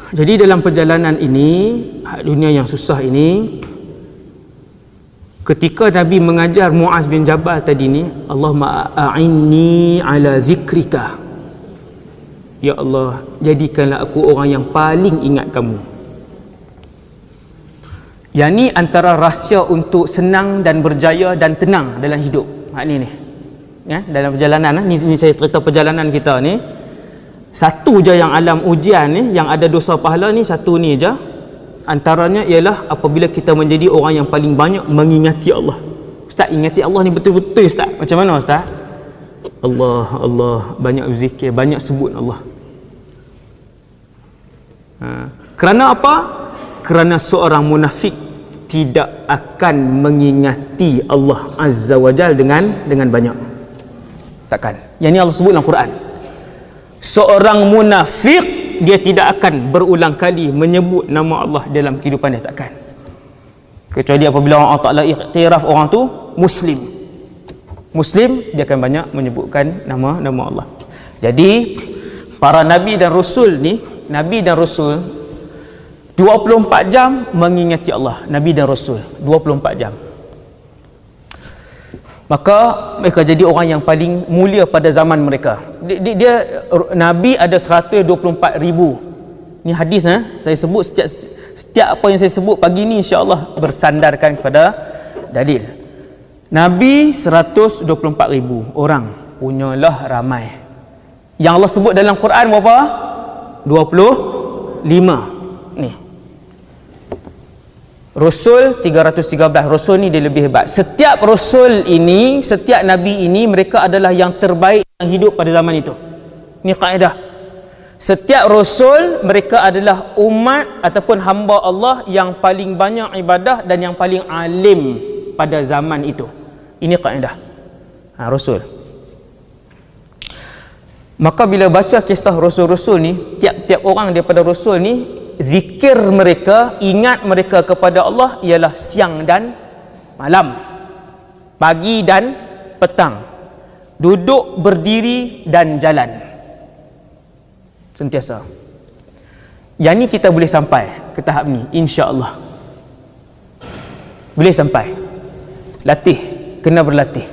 Jadi dalam perjalanan ini, dunia yang susah ini, ketika Nabi mengajar Muaz bin Jabal tadi ni, Allahumma a'inni ala zikrika, ya Allah, jadikanlah aku orang yang paling ingat kamu. Yang ni antara rahsia untuk senang dan berjaya dan tenang dalam hidup. Ni ya, dalam perjalanan ni saya cerita perjalanan kita ni. Satu je yang alam ujian ni, yang ada dosa pahala ni, satu ni je. Antaranya ialah apabila kita menjadi orang yang paling banyak mengingati Allah. Ustaz, ingati Allah ni betul-betul Ustaz. Macam mana Ustaz? Allah, Allah, banyak berzikir, banyak sebut Allah. Kerana apa? Kerana seorang munafik tidak akan mengingati Allah Azza wa Jal dengan banyak. Takkan. Yang ni Allah sebut dalam Quran. Seorang munafik, dia tidak akan berulang kali menyebut nama Allah dalam kehidupan dia, takkan. Kecuali apabila Allah Ta'ala iktiraf orang tu Muslim, dia akan banyak menyebutkan nama Allah. Jadi para Nabi dan Rasul ni, Nabi dan Rasul 24 jam mengingati Allah. Nabi dan Rasul 24 jam. Maka mereka jadi orang yang paling mulia pada zaman mereka. Dia Nabi ada 124,000. Ni hadis saya sebut setiap apa yang saya sebut pagi ni insya-Allah bersandarkan kepada dalil. Nabi 124,000 orang, punyalah ramai. Yang Allah sebut dalam Quran berapa? 25. Ni. Rasul 313. Rasul ni dia lebih hebat. Setiap Rasul ini, setiap Nabi ini, mereka adalah yang terbaik yang hidup pada zaman itu. Ini kaedah. Setiap Rasul, mereka adalah umat ataupun hamba Allah yang paling banyak ibadah dan yang paling alim pada zaman itu. Ini kaedah. Rasul. Maka bila baca kisah Rasul-Rasul ni, tiap-tiap orang daripada Rasul ni, zikir mereka, ingat mereka kepada Allah ialah siang dan malam, pagi dan petang, duduk, berdiri dan jalan, sentiasa. Yang ni kita boleh sampai ke tahap ni, insya-Allah. Boleh sampai. Latih, kena berlatih.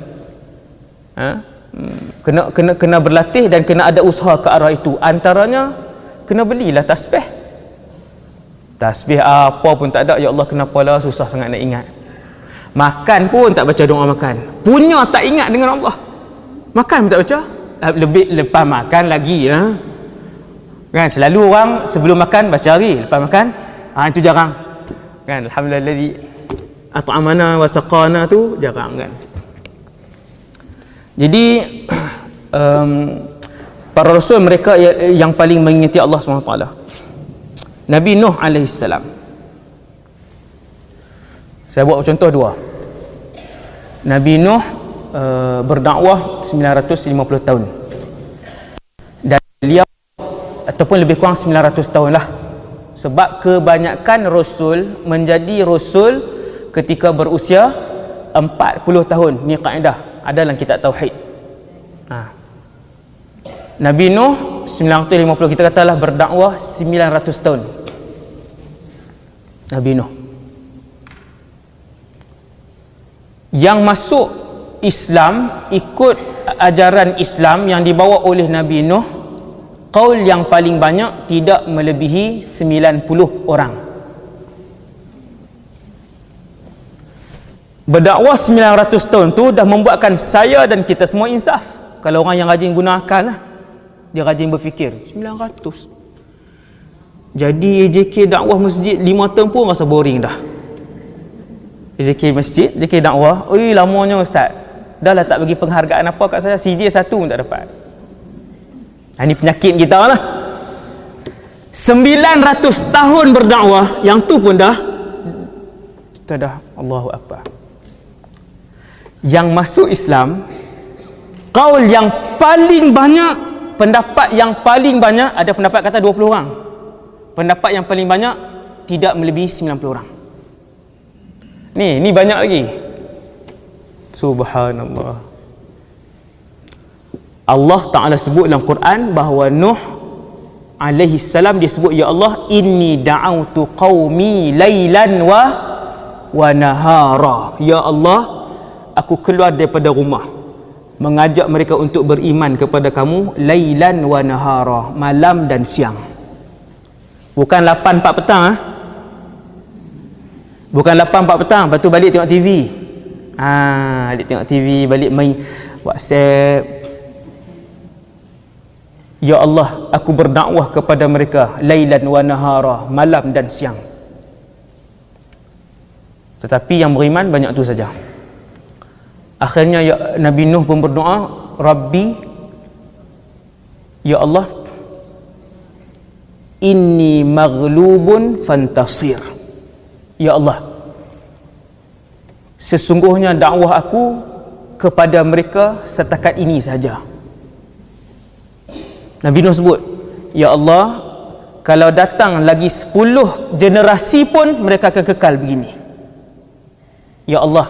Kena berlatih dan kena ada usaha ke arah itu. Antaranya kena belilah tasbih. Tasbih apa pun tak ada, ya Allah kenapa lah susah sangat nak ingat. Makan pun tak baca doa makan. Punya tak ingat dengan Allah. Makan pun tak baca. Lebih lepas makan lagi kan, selalu orang sebelum makan baca hari, lepas makan itu jarang. Kan, alhamdulillahi at'amana wa saqana tu jarang kan. Jadi para rasul mereka yang paling mengingati Allah SWT. Nabi Nuh alaihissalam. Saya buat contoh dua. Nabi Nuh berdakwah 950 tahun. Dan beliau ataupun lebih kurang 900 tahun lah. Sebab kebanyakan rasul menjadi rasul ketika berusia 40 tahun. Ni kaedah ada dalam kitab tauhid. Nabi Nuh 950, kita katalah berdakwah 900 tahun. Nabi Nuh yang masuk Islam, ikut ajaran Islam yang dibawa oleh Nabi Nuh, qaul yang paling banyak tidak melebihi 90 orang. Berdakwah 900 tahun tu dah membuatkan saya dan kita semua insaf. Kalau orang yang rajin guna akal lah, dia rajin berfikir 900. Jadi AJK dakwah masjid 5 tahun pun rasa boring dah. AJK masjid, AJK dakwah, lamanya ustaz. Dah lah tak bagi penghargaan apa kat saya, CJ 1 pun tak dapat. Ini penyakit kita lah. 900 tahun berdakwah, yang tu pun dah kita dah Allahu Akbar. Yang masuk Islam, qaul yang paling banyak, pendapat yang paling banyak, ada pendapat kata 20 orang. Pendapat yang paling banyak tidak melebihi 90 orang. Ni banyak lagi. Subhanallah. Allah Ta'ala sebut dalam Quran bahawa Nuh alaihi salam dia sebut, ya Allah, inni da'autu qaumi lailan wa nahara. Ya Allah, aku keluar daripada rumah mengajak mereka untuk beriman kepada kamu lailan wa nahara, malam dan siang. Bukan 8-4 petang bukan 8-4 petang lepas tu balik tengok TV. Balik tengok TV, balik main WhatsApp. Ya Allah, aku berdakwah kepada mereka lailan wa nahara, malam dan siang. Tetapi yang beriman banyak tu saja. Akhirnya Nabi Nuh pun berdoa, Rabbi, ya Allah, inni maghlubun fantasir. Ya Allah, sesungguhnya dakwah aku kepada mereka setakat ini saja. Nabi Nuh sebut, ya Allah, kalau datang lagi 10 generasi pun mereka akan kekal begini. Ya Allah,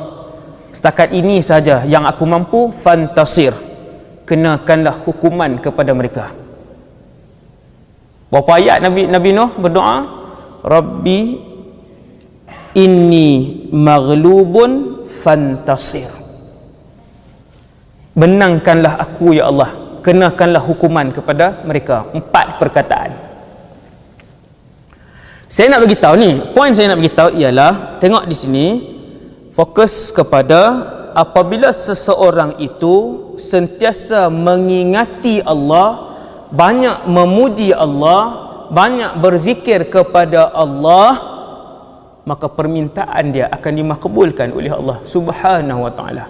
setakat ini saja yang aku mampu, fantasir, kenakanlah hukuman kepada mereka. Berapa ayat Nabi Nuh berdoa, Rabbi inni maghlubun fantasir, benangkanlah aku ya Allah, kenakanlah hukuman kepada mereka. 4 perkataan. Saya nak bagi tahu ni, poin saya nak bagi tahu ialah, tengok di sini, fokus kepada apabila seseorang itu sentiasa mengingati Allah, banyak memuji Allah, banyak berzikir kepada Allah, maka permintaan dia akan dimakbulkan oleh Allah Subhanahu wa taala.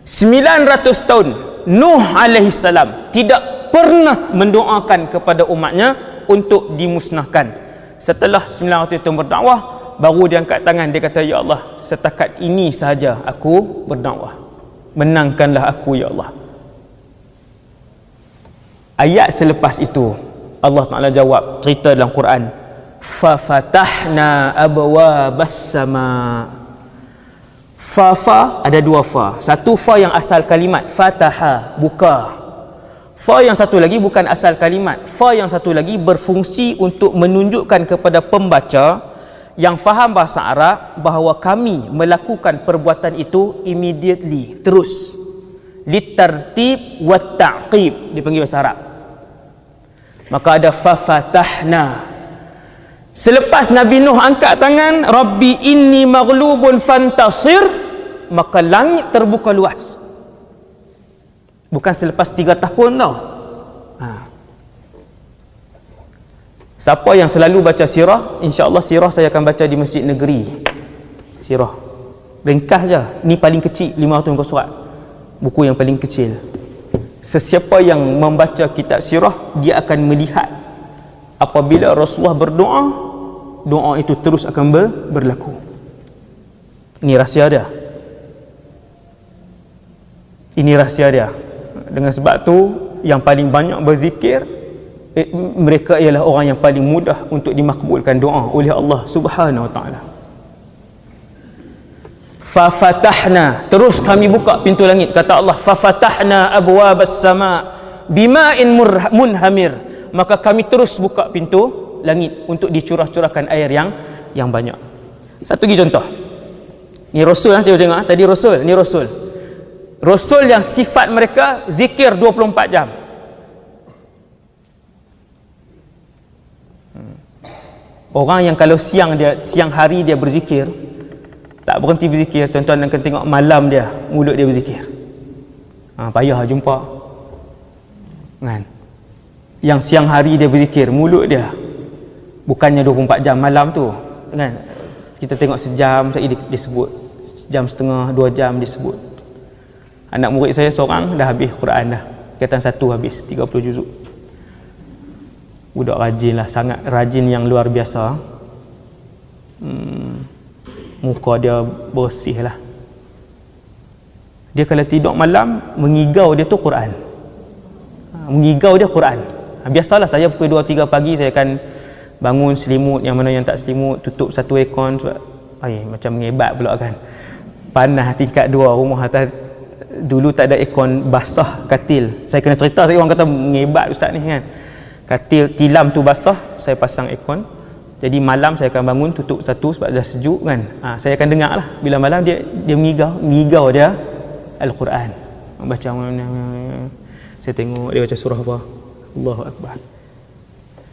900 tahun Nuh alaihi salam tidak pernah mendoakan kepada umatnya untuk dimusnahkan. Setelah 900 tahun berdakwah, baru dia angkat tangan, dia kata, ya Allah, setakat ini sahaja aku berdakwah, menangkanlah aku ya Allah. Ayat selepas itu Allah Ta'ala jawab, cerita dalam Quran, fafatahna abwabas sama. Fa ada 2 fa. Satu fa yang asal kalimat fataha, buka. Fa yang satu lagi bukan asal kalimat. Fa yang satu lagi berfungsi untuk menunjukkan kepada pembaca yang faham bahasa Arab bahawa kami melakukan perbuatan itu immediately, terus. Litartib wa ta'qib dipanggil bahasa Arab. Maka ada fafatahna. Selepas Nabi Nuh angkat tangan, Rabbi inni maghlubun fantasir, maka langit terbuka luas. Bukan selepas 3 tahun tau. Siapa yang selalu baca sirah, insya-Allah sirah saya akan baca di Masjid Negeri. Sirah ringkas je, ni paling kecil, 500 muka surat, buku yang paling kecil. Sesiapa yang membaca kitab sirah, dia akan melihat apabila Rasulullah berdoa, doa itu terus akan berlaku. Ini rahsia dia. Ini rahsia dia. Dengan sebab tu yang paling banyak berzikir, mereka ialah orang yang paling mudah untuk dimakbulkan doa oleh Allah Subhanahu wa taala. Fafatahna, terus kami buka pintu langit, kata Allah, fafatahna abwabas sama bima'in munhamir, maka kami terus buka pintu langit untuk dicurah-curahkan air yang banyak. Satu lagi contoh. Ni Rasul, tengok tadi Rasul, ni Rasul. Rasul yang sifat mereka zikir 24 jam. Orang yang kalau siang hari dia berzikir, tak berhenti berzikir, tuan-tuan akan tengok malam dia, mulut dia berzikir. Payah jumpa. Kan? Yang siang hari dia berzikir, mulut dia bukannya 24 jam, malam tu kan kita tengok sejam saja dia sebut, jam setengah, 2 jam dia sebut. Anak murid saya seorang dah habis Quran dah, kaitan 1 habis 30 juzuk. Budak rajin lah, sangat rajin yang luar biasa. Muka dia bersih lah. Dia kalau tidur malam, mengigau dia tu Quran. Mengigau dia Quran. Biasalah saya pukul 2-3 pagi saya akan bangun selimut, yang mana yang tak selimut tutup satu aircon sebab macam mengebat pula kan. Panas tingkat 2 rumah atas. Dulu tak ada aircon basah katil. Saya kena cerita, saya orang kata mengebat ustaz ni kan. Katil tilam tu basah, saya pasang aircon. Jadi malam saya akan bangun tutup satu sebab dah sejuk kan. Saya akan dengar lah. Bila malam dia mengigau dia Al-Quran. Baca, saya tengok dia baca surah apa. Allahu Akbar.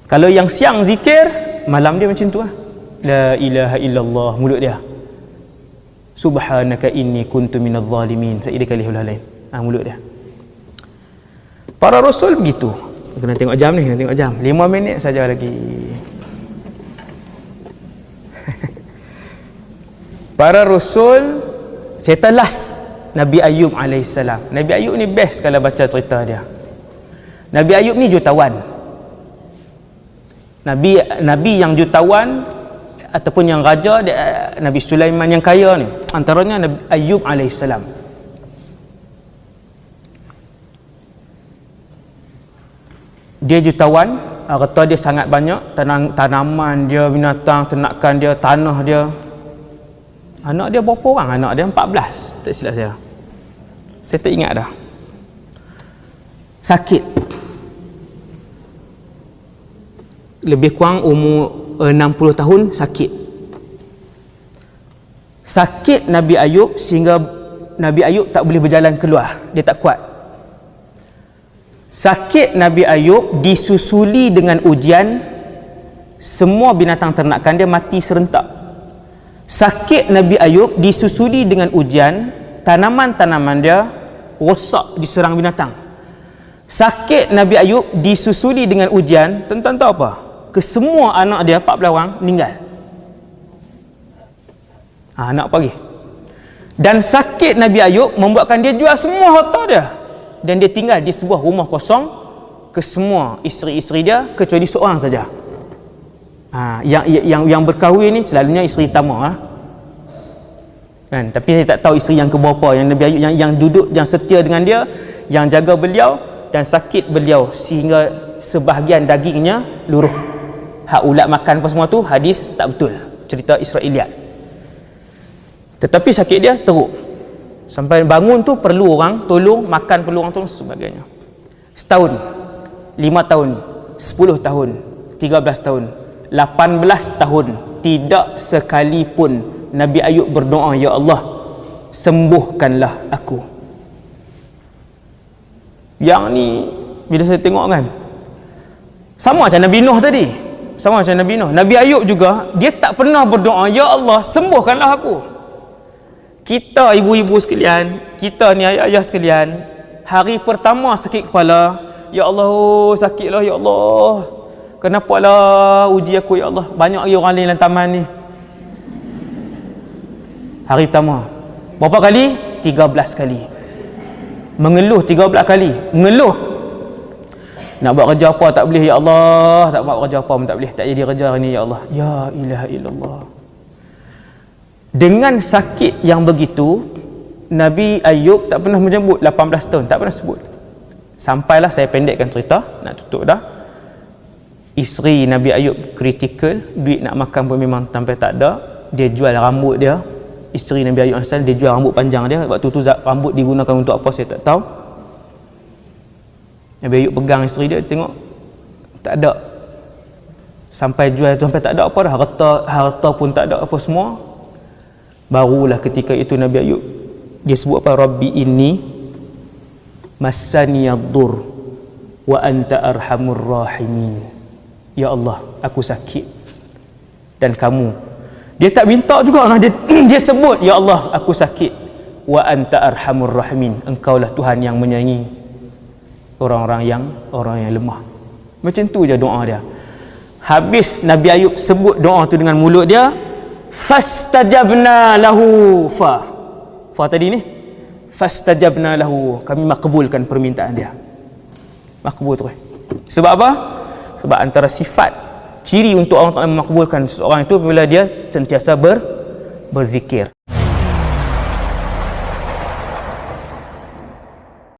Kalau yang siang zikir, malam dia macam tu lah. La ilaha illallah, mulut dia. Subhanaka inni kuntu minadh zalimin. Faida kalihul lain. Mulut dia. Para rasul begitu. Kena tengok jam ni, kena tengok jam. 5 minit saja lagi. Para rasul, cerita last Nabi Ayub alaihissalam. Nabi Ayub ni best kalau baca cerita dia. Nabi Ayub ni jutawan. Nabi yang jutawan ataupun yang raja dia, Nabi Sulaiman yang kaya ni. Antaranya Nabi Ayub alaihissalam. Dia jutawan, harta dia sangat banyak, tanaman dia, binatang, ternakan dia, tanah dia. Anak dia berapa orang? Anak dia 14, tak silap saya. Saya tak ingat dah. Sakit. Lebih kurang umur 60 tahun sakit. Sakit Nabi Ayub sehingga Nabi Ayub tak boleh berjalan keluar. Dia tak kuat. Sakit Nabi Ayub disusuli dengan ujian, semua binatang ternakan dia mati serentak. Sakit Nabi Ayub disusuli dengan ujian, tanaman-tanaman dia rosak diserang binatang. Sakit Nabi Ayub disusuli dengan ujian, tuan-tuan tahu apa? Kesemua anak dia 14 orang meninggal. Anak pagi. Dan sakit Nabi Ayub membuatkan dia jual semua harta dia. Dan dia tinggal di sebuah rumah kosong ke semua isteri-isteri dia kecuali seorang saja. Yang berkahwin ni selalunya isteri utama kan, tapi saya tak tahu isteri yang keberapa yang Nabi Ayub yang duduk, yang setia dengan dia, yang jaga beliau dan sakit beliau sehingga sebahagian dagingnya luruh. Hak ulat makan apa semua tu hadis tak betul, cerita Israiliyat. Tetapi sakit dia teruk sampai bangun tu perlu orang tolong, makan perlu orang tolong sebagainya. Setahun, 5 tahun, 10 tahun, 13 tahun, 18 tahun tidak sekalipun Nabi Ayub berdoa, ya Allah sembuhkanlah aku. Yang ni bila saya tengok kan, sama macam Nabi Nuh tadi, sama macam Nabi Nuh. Nabi Ayub juga dia tak pernah berdoa, ya Allah sembuhkanlah aku. Kita ibu-ibu sekalian, kita ni ayah-ayah sekalian, hari pertama sakit kepala, ya Allah sakitlah ya Allah, kenapalah uji aku ya Allah. Banyak lagi orang lain dalam taman ni. Hari pertama berapa kali? 13 kali mengeluh, 13 kali mengeluh. Nak buat kerja apa tak boleh ya Allah, tak buat kerja apa pun tak boleh, tak jadi kerja hari ni ya Allah. Ya ilaha illallah. Dengan sakit yang begitu, Nabi Ayub tak pernah menyebut 18 tahun, tak pernah sebut. Sampailah, saya pendekkan cerita, nak tutup dah. Isteri Nabi Ayub kritikal, duit nak makan pun memang sampai tak ada. Dia jual rambut dia. Isteri Nabi Ayub AS, dia jual rambut panjang dia. Waktu tu rambut digunakan untuk apa saya tak tahu. Nabi Ayub pegang isteri dia, tengok tak ada. Sampai jual tu sampai tak ada apa dah. Harta pun tak ada apa semua. Barulah ketika itu Nabi Ayub dia sebut apa? Rabbi inni massaniyaddur wa anta arhamur rahimin. Ya Allah, aku sakit dan kamu. Dia tak minta juga lah, dia sebut ya Allah aku sakit, wa anta arhamur rahimin, engkaulah Tuhan yang menyayangi orang yang lemah. Macam tu je doa dia. Habis Nabi Ayub sebut doa tu dengan mulut dia, fastajabna lahu. Fa tadi ni fastajabna lahu, kami makbulkan permintaan dia. Makbul terus. Sebab apa? Sebab antara sifat ciri untuk Allah Taala memakbulkan seseorang itu apabila dia sentiasa berzikir.